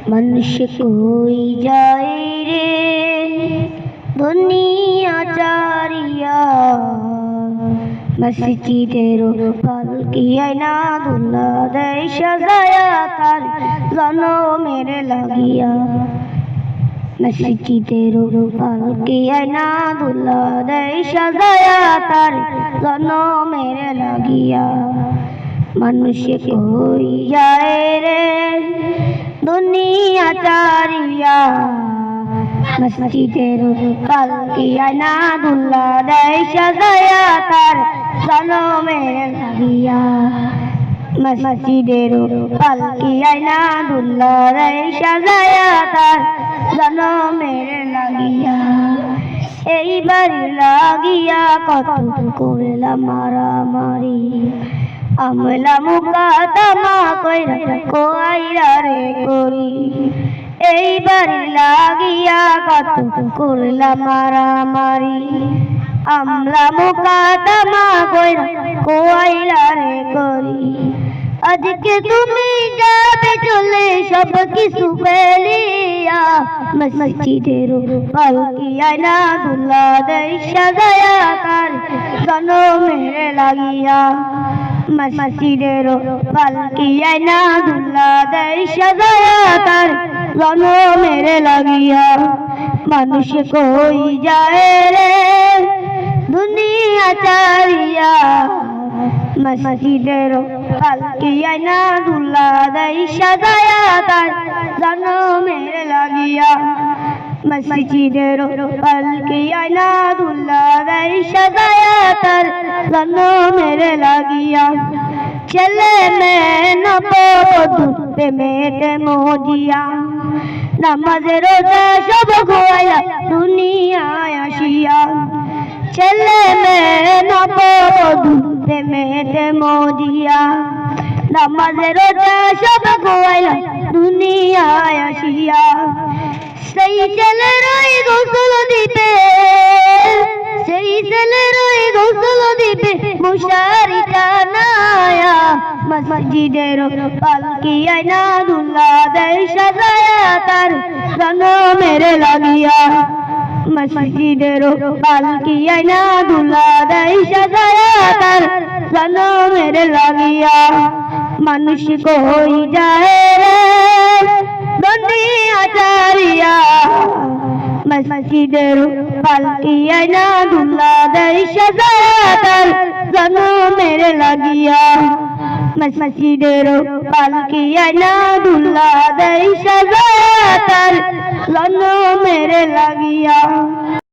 मनुष्य कोई जाए रे दुनिया चारिया मस्जिदेरो पालकिया ना दुल्ला दे सजाया तार मेरे लागिया मस्जिदेरो पालकिया ना दुल्ला दे सजाया तार मेरे लागिया मनुष्य कोई जाए रे दुनिया चारिया मस्जिदेर पालकिया ना दुल्ला दे सजाया तार मेरे लागिया मस्जिदेर पालकिया ना दुल्ला दे सजाया तार मेरे लागिया এইবার লাগিয়া কত করলা মারামারি আমলা মুকাদ্দমা কইরা কোয়াইরা রে করি এইবার লাগিয়া কত করলা মারামারি আমলা মুকাদ্দমা কইরা কোয়াইরা রে করি আজকে তুমি যাবে চলে সব কিছু ফেলিয়া মসজিদের পালকিয়া না দুল্লা দে সাজায়া তার মেরে লাগিয়া मस्जिदेर पालकिया ना दुल्ला दे सजाया तार मेरे लागिया मनुष्य कोई जाए रे दुनिया चारिया मस्जिदेर पालकिया ना दुल्ला दे सजाया तार मेरे लागिया मस्जिदेर पालकिया ना दुल्ला दे सजाया तार मेरे लागिया चले मैं न पे मेटे मोजिया नमाज रोजा सब खोया दुनिया आशिया चले मैं न पे मेटे मोजिया नमाज रोजा सब खोया दुनिया आशिया सही चल रही गोसल दीपे सही चल रही गोसल दीपे मुशारी कानाया मस्जिदेर पालकिया ना दुल्ला दे सजाया तार मेरे लागिया मस्जिदेर पालकिया ना दुल्ला दे सजाया तार मेरे लागिया मनुष्य कोई जाए रे दुनिया चारिया मस्जिदेर पालकिया ना दुल्ला दे सजाया तार मेरे लागिया मस्जिदेर पालकिया ना दुल्ला दे सजाया तार मेरे लागिया।